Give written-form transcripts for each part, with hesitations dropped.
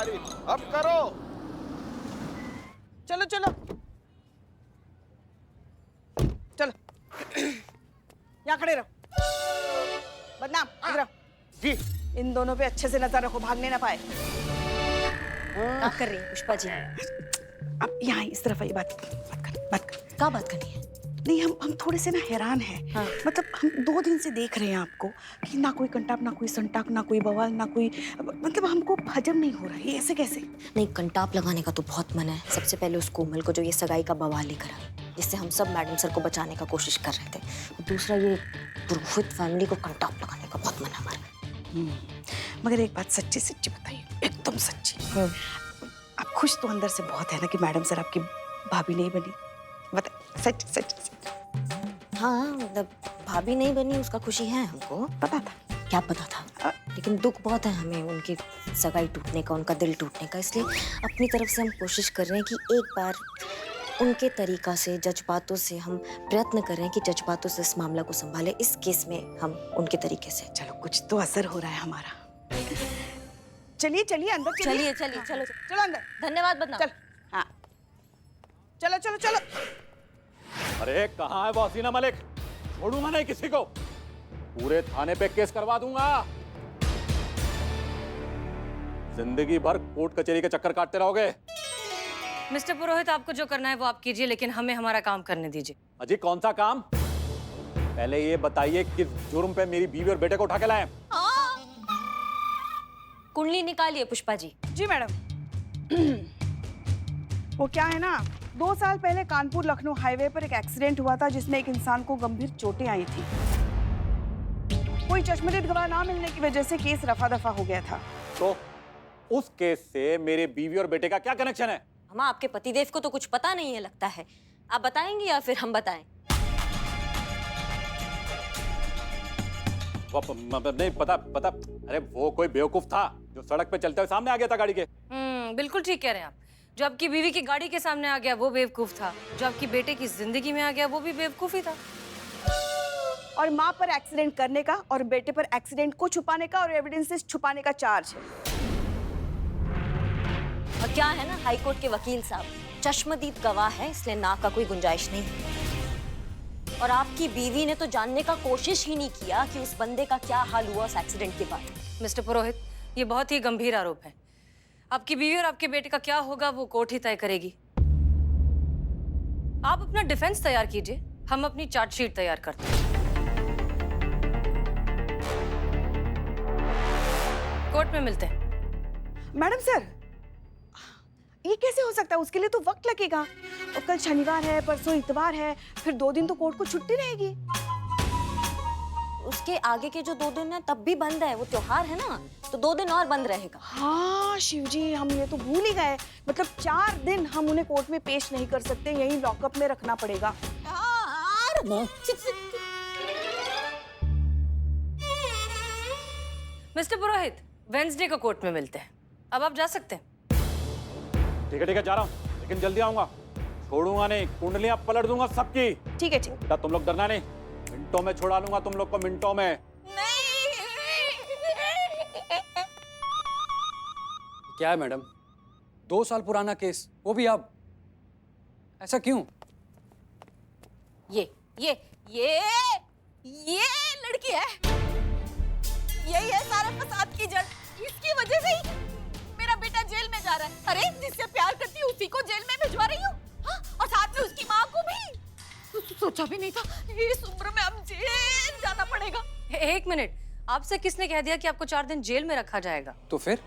गाड़ी, अब करो। चलो चलो चलो। यहाँ खड़े रहो। बदनाम, इधर आओ। जी। इन दोनों पे अच्छे से नजर रखो, भागने ना पाए। क्या कर रही है पुष्पा जी? अब यहाँ इस तरफ आइए, बात कर। क्या बात करनी है? नहीं, हम थोड़े से ना हैरान हैं। हाँ। मतलब हम 2 दिन से देख रहे हैं आपको कि ना कोई कंटाप, ना कोई संटाप, ना कोई बवाल, ना कोई, मतलब हमको हजम नहीं हो रहा है। ये ऐसे कैसे? नहीं, कंटाप लगाने का तो बहुत मन है। सबसे पहले उस कोमल को जो ये सगाई का बवाल लेकर आया, जिससे हम सब मैडम सर को बचाने का कोशिश कर रहे थे। और दूसरा, ये पुरोहित फैमिली को कंटाप लगाने का बहुत मन है हमारा। मगर एक बात सच्ची सच्ची बताइए, एकदम सच्ची। आप खुश तो अंदर से बहुत है ना कि मैडम सर आपकी भाभी नहीं बनी? बता, सच सच सच। हाँ, मतलब भाभी नहीं बनी उसका खुशी है हमको। पता था। क्या पता था? लेकिन दुख बहुत है हमें उनकी सगाई टूटने का, उनका दिल टूटने का। इसलिए अपनी तरफ से हम कोशिश कर रहे हैं कि एक बार उनके तरीका से, जज्बातों से हम प्रयत्न कर रहे हैं कि जज्बातों से इस मामला को संभाले। इस केस में हम उनके तरीके से। चलो, कुछ तो असर हो रहा है हमारा। चलिए चलिए अंदर चलिए चलिए, चलो चलो अंदर। धन्यवाद बदनाम। चल, हाँ चलो चलो चलो। अरे कहाँ है वो हसीना मलिक? छोड़ूंगा नहीं किसी को, पूरे थाने पे केस करवा दूंगा। जिंदगी भर कोर्ट कचहरी के चक्कर काटते रहोगे। मिस्टर पुरोहित, आपको जो करना है वो आप कीजिए, लेकिन हमें हमारा काम करने दीजिए। अजी कौन सा काम? पहले ये बताइए किस जुर्म पे मेरी बीवी और बेटे को उठा के लाए? कुंडली निकालिए पुष्पा जी। जी मैडम। वो क्या है ना, 2 साल पहले कानपुर लखनऊ हाईवे पर एक एक्सीडेंट हुआ था जिसमें एक इंसान को गंभीर चोटें आई थी। कोई चश्मदीद गवाह ना मिलने की वजह से केस रफा दफा हो गया था। तो उस केस से मेरे बीवी और बेटे का क्या कनेक्शन है? हम आपके पतिदेव को तो कुछ पता नहीं है लगता है। आप बताएंगे या फिर हम बताएं? नहीं पता। अरे वो कोई बेवकूफ था जो सड़क पे चलते हुए सामने आ गया था गाड़ी के। बिल्कुल ठीक कह रहे हैं आप। जो आपकी बीवी की गाड़ी के सामने आ गया वो बेवकूफ था, जो आपकी बेटे की जिंदगी में आ गया वो भी बेवकूफ ही था। और माँ पर एक्सीडेंट करने का और बेटे पर एक्सीडेंट को छुपाने का और एविडेंसेस छुपाने का चार्ज है। और क्या है ना, हाईकोर्ट के वकील साहब चश्मदीद गवाह है, इसलिए ना का कोई गुंजाइश नहीं है। और आपकी बीवी ने तो जानने का कोशिश ही नहीं किया कि उस बंदे का क्या हाल हुआ उस एक्सीडेंट के बाद। मिस्टर पुरोहित, ये बहुत ही गंभीर आरोप है। आपकी बीवी और आपके बेटे का क्या होगा वो कोर्ट ही तय करेगी। आप अपना डिफेंस तैयार कीजिए, हम अपनी चार्जशीट तैयार करते हैं। कोर्ट में मिलते हैं। मैडम सर, ये कैसे हो सकता है? उसके लिए तो वक्त लगेगा। और कल शनिवार है, परसों इतवार है, फिर 2 दिन तो कोर्ट को छुट्टी रहेगी। उसके आगे के जो 2 दिन है तब भी बंद है, वो त्योहार है ना, तो 2 दिन और बंद रहेगा। हाँ शिवजी, हम ये तो भूल ही गए। मतलब 4 दिन हम उन्हें कोर्ट में पेश नहीं कर सकते, यहीं लॉकअप में रखना पड़ेगा। मिस्टर पुरोहित, वेंसडे को कोर्ट में मिलते हैं। अब आप जा सकते हैं। ठीक है जा रहा हूँ, लेकिन जल्दी आऊंगा। छोड़ूंगा नहीं, कुंडलियां पलट दूंगा सबकी। ठीक है, ठीक। बेटा तुम लोग डरना नहीं, मिनटों में छुड़ा लूंगा तुम लोग को, मिनटों में। क्या है मैडम, 2 साल पुराना केस, वो भी अब? ऐसा क्यों? ये लड़की है, यही है सारा फसाद की जड़। इसकी वजह से ही मेरा बेटा जेल में जा रहा है। अरे जिससे प्यार करती हूँ उसी को जेल में भिजवा रही हूँ, और साथ में उसकी माँ को भी। सोचा भी नहीं था इस उम्र में अब जेल जाना पड़ेगा। एक मिनट, आपसे किसने कह दिया कि आपको 4 दिन जेल में रखा जाएगा? तो फिर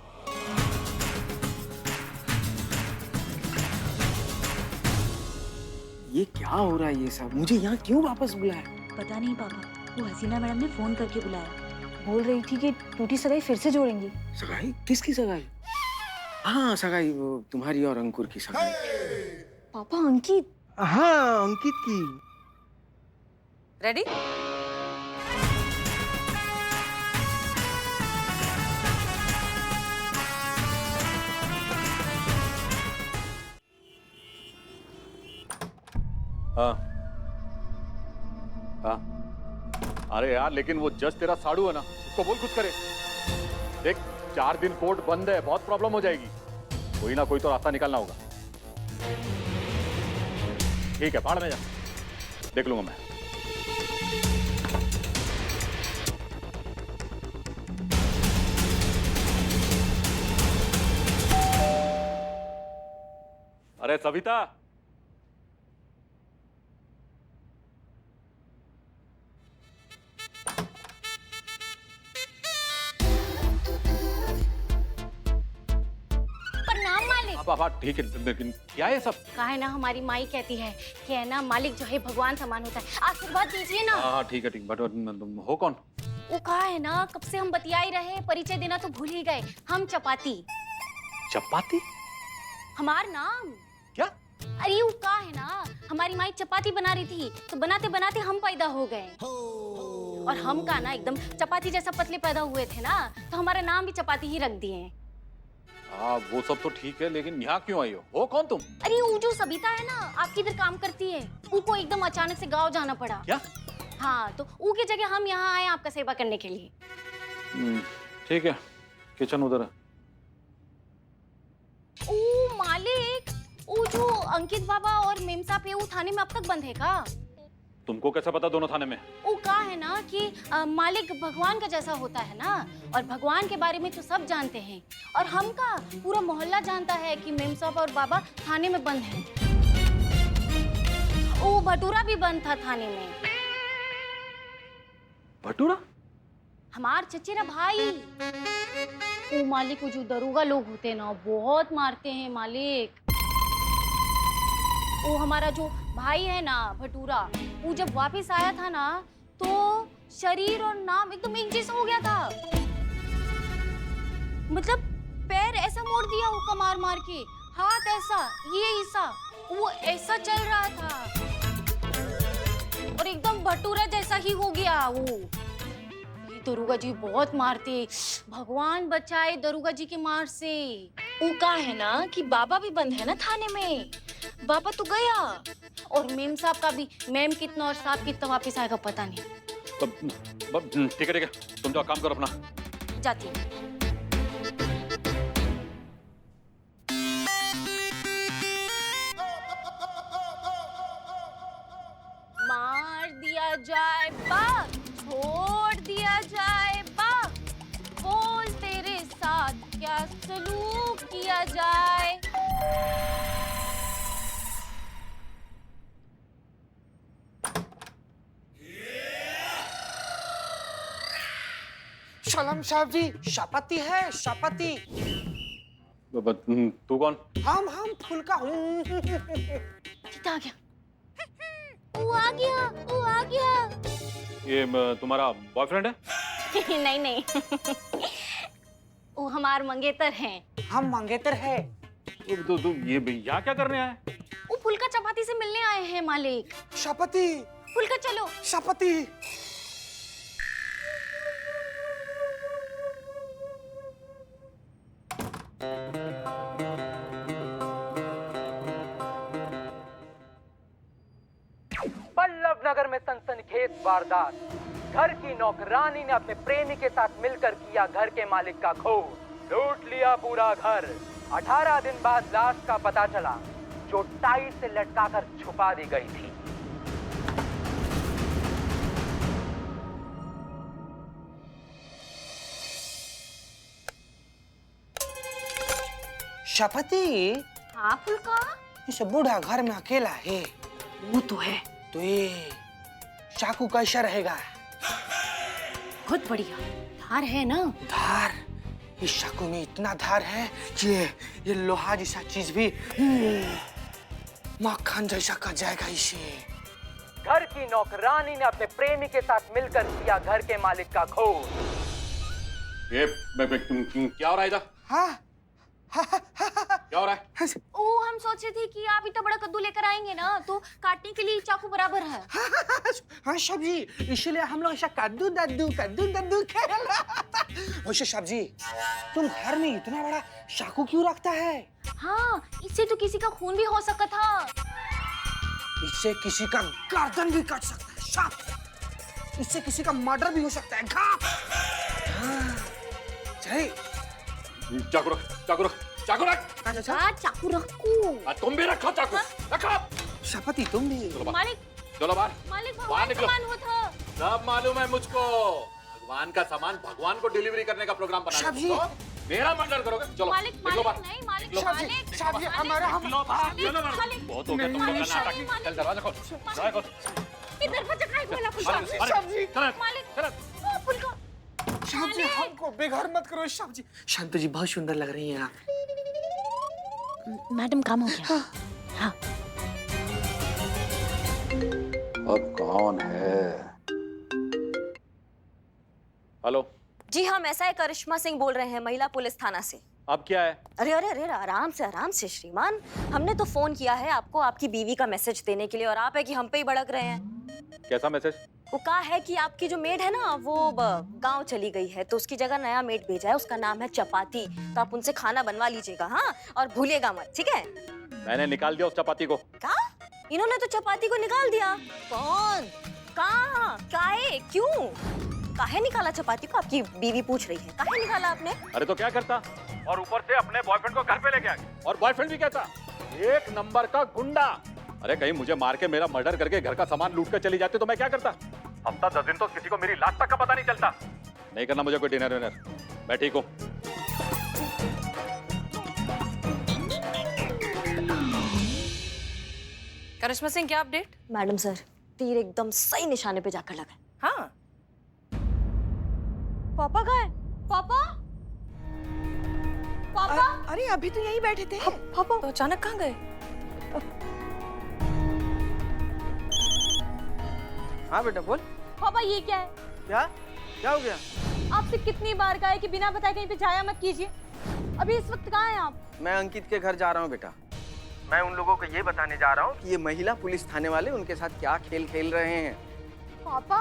ये क्या हो रहा है? ये सब मुझे यहाँ क्यों वापस बुलाया? पता नहीं पापा, वो हसीना मैडम ने फोन करके बुलाया। बोल रही थी कि टूटी सगाई फिर से जोड़ेंगी। सगाई? किसकी सगाई? हाँ सगाई, वो तुम्हारी और अंकुर की सगाई। पापा, अंकित? हाँ अंकित की। रेडी? हाँ अरे यार, लेकिन वो जज तेरा साड़ू है ना, उसको बोल कुछ करे। देख 4 दिन कोर्ट बंद है, बहुत प्रॉब्लम हो जाएगी। कोई ना कोई तो रास्ता निकालना होगा। ठीक है, भाड़ में जा, देख लूंगा मैं। अरे सविता, प्रणाम मालिक। पापा ठीक है, लेकिन क्या है सब? कहा है ना, हमारी माई कहती है कि है ना, मालिक जो है भगवान समान होता है, आशीर्वाद दीजिए ना। हाँ ठीक है, ठीक, बट हो कौन? वो कहा है ना, कब से हम बतिया ही रहे, परिचय देना तो भूल ही गए। हम चपाती। चपाती? हमार नाम क्या? अरे वो कहा है ना, हमारी माई चपाती बना रही थी, तो बनाते बनाते हम पैदा हो गए। और हम का ना एकदम चपाती जैसा पतले पैदा हुए थे ना, तो हमारा नाम भी चपाती ही रख दिए। हाँ वो सब तो ठीक है, लेकिन यहाँ क्यों आई हो कौन तुम? अरे वो जो सबिता है ना, आपकी इधर काम करती है, उनको एकदम अचानक से गांव जाना पड़ा। क्या? हाँ, तो उनकी जगह हम यहाँ आए आपका सेवा करने के लिए। ठीक है, किचन उधर है। ओ मालिक, वो जो अंकित बाबा और मेम साहब है, वो थाने में अब तक बंद है का? तुमको कैसे पता दोनों थाने में? वो कहा है ना कि मालिक भगवान का जैसा होता है ना, और भगवान के बारे में तो सब जानते हैं, और हम का पूरा मोहल्ला जानता है कि मेम साहब और बाबा थाने में बंद हैं। वो भटूरा भी बंद था थाने में। भटूरा? हमार चचेरा भाई। वो मालिक को जो दरोगा लोग होते हैं ना, बहुत मारते हैं मालिक। वो हमारा जो भाई है ना भटूरा, वो जब वापस आया था ना, तो शरीर और नाम एकदम एक जैसा हो गया था। मतलब पैर ऐसा मोड़ दिया उसका मार मार के, हाथ ऐसा, ये ऐसा, वो ऐसा चल रहा था, और एकदम भटूरा जैसा ही हो गया वो। ये दरोगा जी बहुत मारते, भगवान बचाए दरोगा जी के मार से। वो कहा है ना कि बाबा भी बंद है ना थाने में, बाबा तो गया, और मेम साहब का भी, मेम कितना और साहब कितना वापस आएगा पता नहीं। ठीक है, तुम तो काम करो अपना। जाती हूँ। मार दिया जाए बाप, छोड़ दिया जाए बाप, बोल तेरे साथ क्या सलूक किया जाए। सलाम साहब जी, शपति है शपति। तू कौन? हम फुल्का हूँ। कितना आ गया? वो आ गया, वो आ गया। ये तुम्हारा बॉयफ्रेंड है? नहीं नहीं, वो हमार मंगेतर हैं। हम मंगेतर है। तू ये यहाँ क्या करने आया? वो फुल्का चपाती से मिलने आए हैं मालिक। शपति, फुल्का चलो। शपति। पल्लव नगर में सनसनीखेज वारदात। घर की नौकरानी ने अपने प्रेमी के साथ मिलकर किया घर के मालिक का खून, लूट लिया पूरा घर। 18 दिन बाद लाश का पता चला, जो टाई से लटकाकर छुपा दी गई थी। शपति, हाँ फुल्का। इस बूढ़ा घर में अकेला है। वो तो है। तो ये चाकू कैसा रहेगा? बहुत बढ़िया, धार है ना? धार? इस चाकू में इतना धार है कि ये लोहा जैसा चीज भी मक्खन जैसा कट जाएगा इसे। घर की नौकरानी ने अपने प्रेमी के साथ मिलकर किया घर के मालिक का खून। ये क्या हो रहा है इधर? हाँ? क्या हो रहा है? ओ, हम सोचे थे कि आप इतना बड़ा कद्दू लेकर आएंगे ना, तो काटने के लिए चाकू बराबर है। हाँ सब्जी, इसलिए हम लोग ऐसा कद्दू दद्दू खेल रहा था। वैसे सब्जी, तुम घर में इतना बड़ा चाकू क्यों रखता है? हाँ, इससे तो किसी का खून भी हो सकता था। इससे किसी का गर्दन भी कट सकता है। साफ। इससे किसी का मर्डर भी हो सकता है। हाँ। चल। चाकू रख, चाकू रख। चाकू रख। चाकू रखू। तुम भी रखो चाकू, रखो। शपति तुम भी। चलो बाहर, मालिक, चलो बाहर। मालिक बाहर भगवान निकलो। सामान होता। सब मालूम है मुझको। भगवान का सामान भगवान को डिलीवरी करने का प्रोग्राम बना सब्जी। मेरा मर्डर करोगे? चलो मालिक, निकलो मालिक, बाहर। नहीं, मालिक, निकलो। मालिक, सब्जी हमारा हम। निकलो बाहर, चलो बाहर। मालिक। बहुत हो गया तुम लोगों का नाटक। मालिक। चल दरवाजा खोल, दरवाजा खोल। ये दरवाजा काहे खोला? सब्जी। मालिक, चल। ओ, फुलका। सब्जी हमको बेघर मत करो सब्जी। शांतु जी बहुत सुंदर लग रही हैं आप। मैडम काम हो गया। हाँ अब कौन है? हेलो, जी हाँ, मैं करिश्मा सिंह बोल रहे हैं, महिला पुलिस थाना से। अब क्या है? अरे अरे अरे, आराम से श्रीमान। हमने तो फोन किया है आपको आपकी बीवी का मैसेज देने के लिए, और आप है कि हम पे ही भड़क रहे हैं। कैसा मैसेज? वो कहा है कि आपकी जो मेड है ना वो गांव चली गई है, तो उसकी जगह नया मेड भेजा है, उसका नाम है चपाती। तो आप उनसे खाना बनवा लीजिएगा, हाँ, और भूलिएगा मत, ठीक है? मैंने निकाल दिया उस चपाती को। क्या? इन्होंने तो चपाती को निकाल दिया? कौन? कहाँ? काहे? क्यों? काहे निकाला चपाती को? आपकी बीवी पूछ रही है, काहे निकाला आपने? अरे तो क्या करता, और ऊपर से अपने बॉयफ्रेंड को घर पे लेके आ गया, और बॉयफ्रेंड भी कहता एक नंबर का गुंडा। अरे कहीं मुझे मार के मेरा मर्डर करके घर का सामान लूट कर चली जाती तो मैं क्या करता? हफ्ता 10 दिन तो किसी को मेरी लाश तक का पता नहीं चलता। नहीं करना मुझे कोई डिनर विनर, मैं ठीक हूँ। करिश्मा सिंह, क्या अपडेट? मैडम सर, तीर एकदम सही निशाने पे जाकर लगा। हाँ, पापा कहाँ है? पापा? पापा? अरे अभी तो यहीं बैठे थे। पापा तो अचानक कहाँ गए? हाँ बेटा बोल। पापा ये क्या है? क्या क्या हो गया? आपसे कितनी बार कहा है कि बिना बताए कहीं पे जाया मत कीजिए। अभी इस वक्त कहाँ हैं आप? मैं अंकित के घर जा रहा हूँ बेटा। मैं उन लोगों को ये बताने जा रहा हूँ कि ये महिला पुलिस थाने वाले उनके साथ क्या खेल खेल रहे हैं। पापा?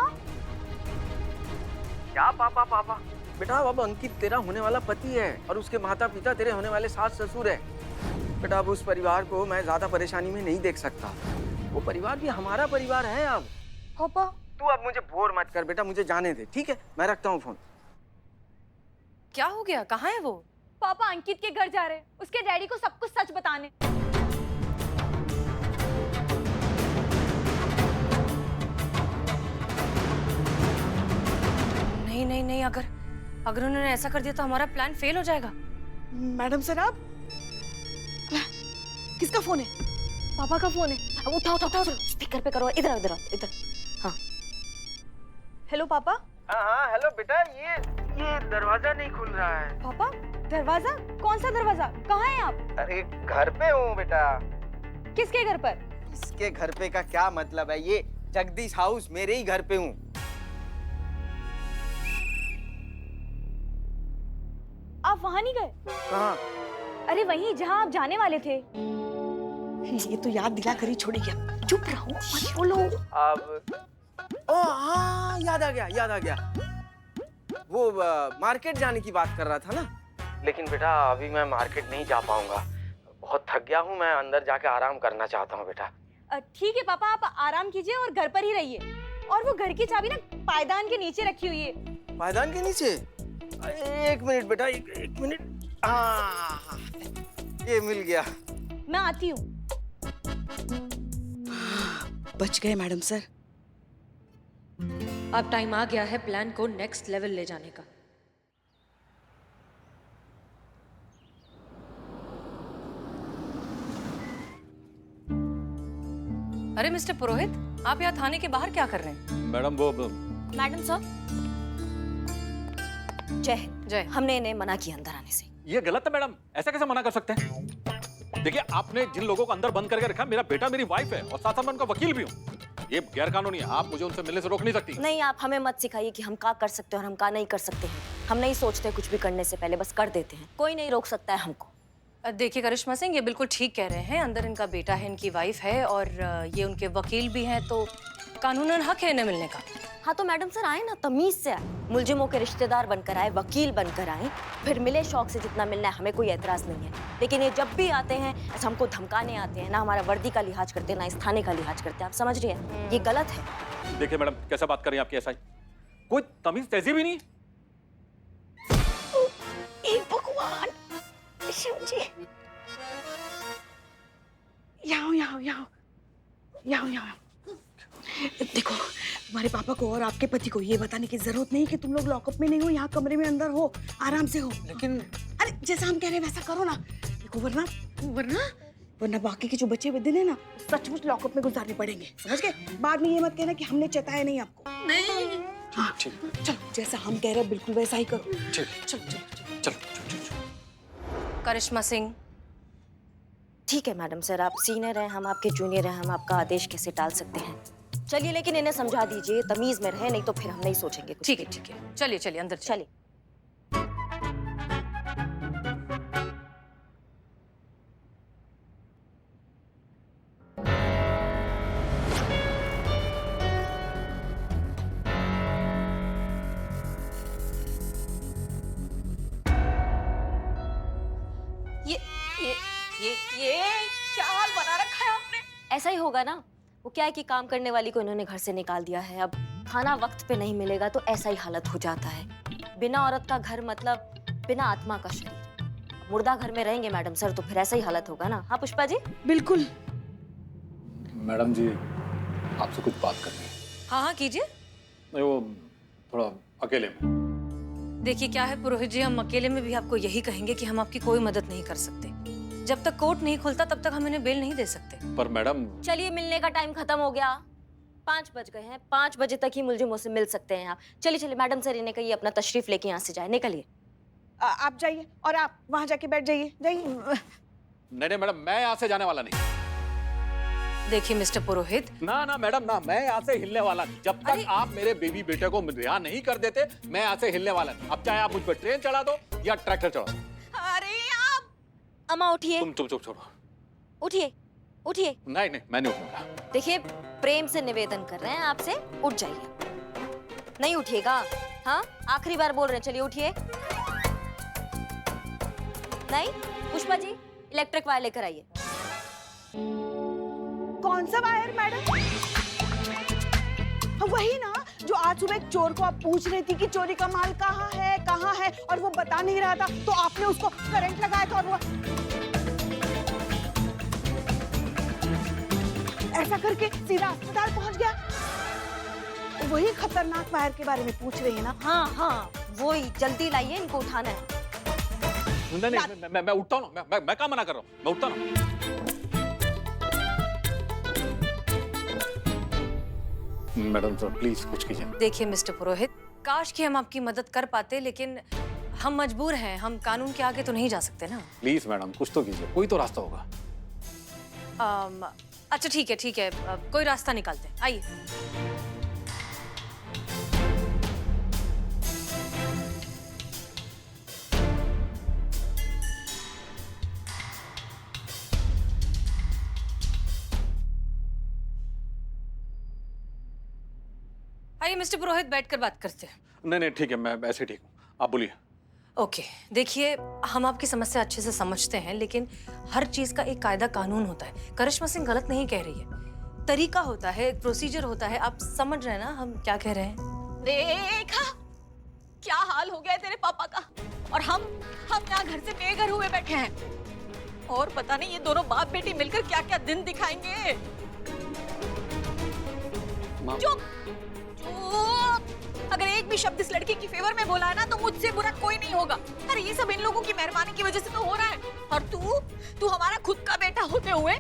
क्या पापा पापा? बेटा अब अंकित तेरा होने वाला पति है और उसके माता पिता तेरे होने वाले सास ससुर है। बेटा अब उस परिवार को मैं ज्यादा परेशानी में नहीं देख सकता। वो परिवार भी हमारा परिवार है। अब पापा? तू अब मुझे बोर मत कर बेटा, मुझे जाने दे, ठीक है? मैं रखता हूँ फोन। क्या हो गया? कहाँ है वो? पापा अंकित के घर जा रहे हैं, उसके डैडी को सब कुछ सच बताने। नहीं नहीं नहीं, अगर उन्होंने ऐसा कर दिया तो हमारा प्लान फेल हो जाएगा। मैडम सर आप किसका फोन है? पापा का फोन है। उठाओ उठाओ उठाओ, स्पीकर पे करो। इधर इधर इधर। हाँ हेलो पापा? हाँ हेलो बेटा, ये दरवाजा नहीं खुल रहा है। पापा दरवाजा? कौन सा दरवाजा? कहाँ हैं आप? अरे घर पे हूँ बेटा। किसके घर पर? इसके घर पे का क्या मतलब है? ये जगदीश हाउस, मेरे ही घर पे हूँ। आप वहाँ नहीं गए? कहाँ? अरे वहीं जहाँ आप जाने वाले थे। ये तो याद दिला कर ही छोड़ेगी। चुप रहो, मत बोलो। अब ओ हाँ, याद आ गया। वो मार्केट जाने की बात कर रहा था ना। लेकिन बेटा अभी मैं मार्केट नहीं जा पाऊंगा, बहुत थक गया हूँ। मैं अंदर जाके आराम करना चाहता हूँ बेटा। ठीक है पापा, आप आराम कीजिए और घर पर ही रहिए। और वो घर की चाबी ना पायदान के नीचे रखी हुई है। पायदान के नीचे? एक मिनट बेटा, एक मिनट। हाँ ये मिल गया। मैं आती हूँ। बच गए मैडम सर। अब टाइम आ गया है प्लान को नेक्स्ट लेवल ले जाने का। अरे मिस्टर पुरोहित, आप यहाँ थाने के बाहर क्या कर रहे हैं? मैडम वो मैडम सर, जय हिंद। जय। हमने इन्हें मना किया अंदर आने से। ये गलत है मैडम, ऐसा कैसे मना कर सकते हैं? देखिए आपने जिन लोगों को अंदर बंद करके रखा, मेरा बेटा मेरी वाइफ है और साथ साथ मैं उनका वकील भी हूँ। ये गैर कानूनी है, आप मुझे उनसे मिलने से रोक नहीं सकती। नहीं, आप हमें मत सिखाइए कि हम क्या कर सकते हैं और हम क्या नहीं कर सकते हैं। हम नहीं सोचते कुछ भी करने से पहले, बस कर देते हैं। कोई नहीं रोक सकता है हमको। देखिए करिश्मा सिंह, ये बिल्कुल ठीक कह रहे हैं। अंदर इनका बेटा है, इनकी वाइफ है और ये उनके वकील भी हैं, तो कानूनन हक है इन्हें मिलने का। हाँ तो मैडम सर आए ना, तमीज से आए। मुलजिमों के रिश्तेदार बनकर आए, वकील बनकर आए, फिर मिले शौक से। जितना मिलना है हमें कोई एतराज नहीं है। लेकिन ये जब भी आते हैं ऐसा हमको धमकाने आते हैं, ना हमारा वर्दी का लिहाज करते हैं, ना इस थाने का लिहाज करते हैं। आप समझ रही हैं, ये गलत है। देखिए मैडम, कैसे बात कर रही हैं आपकी एसआई? कोई तमीज तहजीब ही नहीं। ए भगवान, शिव जी। यहाँ यहाँ यहाँ यहाँ यहाँ देखो, तुम्हारे पापा को और आपके पति को ये बताने की जरूरत नहीं कि तुम लोग लॉकअप में नहीं हो, यहाँ कमरे में अंदर हो, आराम से हो। लेकिन अरे जैसा हम कह रहे हैं वैसा करो ना। देखो वरना वरना वरना बाकी के जो बचे हुए दिन है ना सचमुच लॉकअप में गुजारने पड़ेंगे, समझ गए? बाद में ये मत कहना कि हमने चेताया नहीं आपको। नहीं। हाँ चलो, जैसा हम कह रहे हैं बिल्कुल वैसा ही करो। ठीक, चलो चलो चलो। चलो। करिश्मा सिंह, ठीक है मैडम सर, आप सीनियर हैं, हम आपके जूनियर हैं, हम आपका आदेश कैसे टाल सकते हैं? चलिए, लेकिन इन्हें समझा दीजिए, तमीज में रहे, नहीं तो फिर हम नहीं सोचेंगे कुछ। ठीक है, चलिए चलिए अंदर चलिए। ये क्या हाल बना रखा है आपने? ऐसा ही होगा ना, वो क्या है कि काम करने वाली को इन्होंने घर से निकाल दिया है, अब खाना वक्त पे नहीं मिलेगा तो ऐसा ही हालत हो जाता है। बिना औरत का घर मतलब बिना आत्मा का शरीर। मुर्दा घर में रहेंगे मैडम सर तो फिर ऐसा ही हालत होगा ना। हाँ पुष्पा जी? बिल्कुल। मैडम जी, आपसे कुछ बात करनी है। हाँ कीजिए। नहीं, वो थोड़ा अकेले में। देखिए क्या है पुरोहित जी, हम अकेले में भी आपको यही कहेंगे कि हम आपकी कोई मदद नहीं कर सकते। जब तक कोर्ट नहीं खुलता तब तक हम इन्हें बेल नहीं दे सकते। पर मैडम, चलिए, मिलने का टाइम खत्म हो गया, 5 बज गए हैं, 5 बजे तक ही मुलजिमों से मिल सकते हैं आप। चलिए मैडम सर, इन्हें कहिए अपना तशरीफ लेके यहाँ से जाए, निकलिए। आप जाइए और आप वहाँ जाके बैठ जाइए। नहीं मैडम, मैं यहाँ से जाने वाला नहीं। देखिए मिस्टर पुरोहित, ना मैडम ना, मैं यहाँ से हिलने वाला नहीं। जब तक आप मेरे बेबी बेटे को रिहा नहीं कर देते, मैं यहाँ से हिलने वाला नहीं। अब चाहे आप मुझ पर ट्रेन चढ़ा दो या ट्रैक्टर चढ़ा दो। अरे आप अम्मा उठिए। तुम चुप छोड़ो। उठिए उठिए। नहीं मैं नहीं उठूंगा। देखिए, प्रेम से निवेदन कर रहे हैं आपसे, उठ जाइए। नहीं उठिएगा? हाँ, आखिरी बार बोल रहे हैं, चलिए उठिए। नहीं, पुष्पा जी इलेक्ट्रिक वायर लेकर आइए। कौन सा वायर मैडम? वही ना जो आज सुबह एक चोर को आप पूछ रही थी कि चोरी का माल कहाँ है और वो बता नहीं रहा था तो आपने उसको करंट लगाया था और वो ऐसा करके सीधा अस्पताल पहुंच गया। वही खतरनाक वायर के बारे में पूछ रही है ना? हाँ, वही, जल्दी लाइए, इनको उठाना है। नहीं, मैं उठता हूँ ना। मैं क्या मना कर रहा हूँ, मैं उठता हूँ। मैडम सर प्लीज कुछ कीजिए। देखिए मिस्टर पुरोहित, काश कि हम आपकी मदद कर पाते, लेकिन हम मजबूर हैं, हम कानून के आगे तो नहीं जा सकते ना। प्लीज मैडम कुछ तो कीजिए, कोई तो रास्ता होगा। अच्छा ठीक है, कोई रास्ता निकालते हैं, आइए। आइए मिस्टर पुरोहित, बैठकर बात करते हैं। नहीं ठीक है, मैं ऐसे ठीक हूँ, आप बोलिए। ओके, देखिए हम आपकी समस्या अच्छे से समझते हैं, लेकिन हर चीज का एक कायदा कानून होता है। करिश्मा सिंह गलत नहीं कह रही है, तरीका होता है, एक प्रोसीजर होता है। आप समझ रहे हैं ना हम क्या कह रहे हैं? देखा क्या हाल हो गया है तेरे पापा का, और हम यहाँ घर से बेघर हुए बैठे हैं, और पता नहीं ये दोनों बाप बेटी मिलकर क्या क्या दिन दिखाएंगे। चुप। अगर एक भी शब्द इस लड़की की फेवर में बोला है ना तो मुझसे बुरा कोई नहीं होगा। अरे ये सब इन लोगों की मेहरबानी की वजह से तो हो रहा है, और तू हमारा खुद का बेटा होते हुए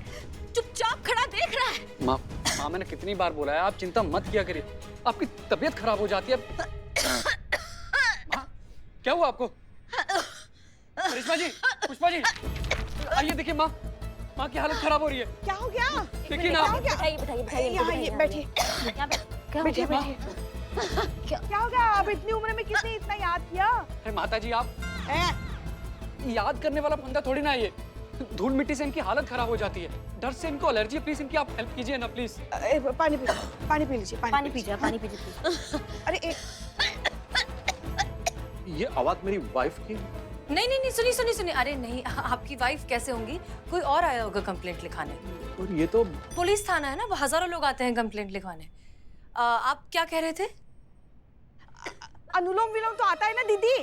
चुपचाप खड़ा देख रहा है। माँ मैंने कितनी बार बोला है, आप चिंता मत किया करिए, आपकी तबीयत खराब हो जाती है। माँ, क्या हुआ आपको? करिश्मा जी, पुष्पा जी, आइए देखिए माँ की हालत खराब हो रही है। क्या हो गया? देखिए ना। बताइए। यहाँ ये बैठिए। बैठिए। क्या हो गया? अब इतनी उम्र में किसने इतना याद किया? अरे माता जी, आप याद करने वाला बंदा थोड़ी ना है ये। धूल मिट्टी से इनकी हालत खराब हो जाती है, डर से इनको एलर्जी है। प्लीज इनकी आप हेल्प कीजिए ना प्लीज। पानी पी लीजिए। पानी पीजिए। अरे ये आवाज मेरी वाइफ की? नहीं, सुनिए। अरे नहीं, आपकी वाइफ कैसे होंगी? कोई और आया होगा कंप्लेंट लिखाने। और ये तो पुलिस थाना है ना, वो हजारों लोग आते हैं कंप्लेंट लिखवाने। आप क्या कह रहे थे? अनुलोम विलोम तो आता है ना दीदी?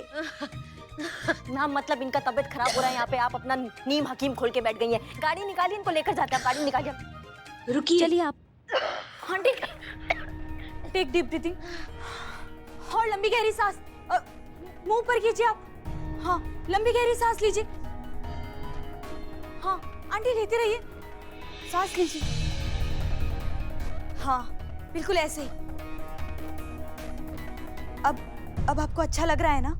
ना मतलब इनका तबीयत खराब हो रहा है यहाँ पे, आप अपना नीम हकीम खोल के बैठ गई हैं। गाड़ी निकालिए, इनको लेकर जाते हैं, गाड़ी निकालिए। रुकिए, चलिए आप। आंटी, टेक डीप ब्रीथिंग और लंबी गहरी सांस। मुंह पर कीजिए आप। हाँ, लंबी गहरी सांस लीजिए। हाँ आंटी, लेते रहिए, सांस लीजिए। हाँ बिल्कुल ऐसे ही। अब आपको अच्छा लग रहा है ना?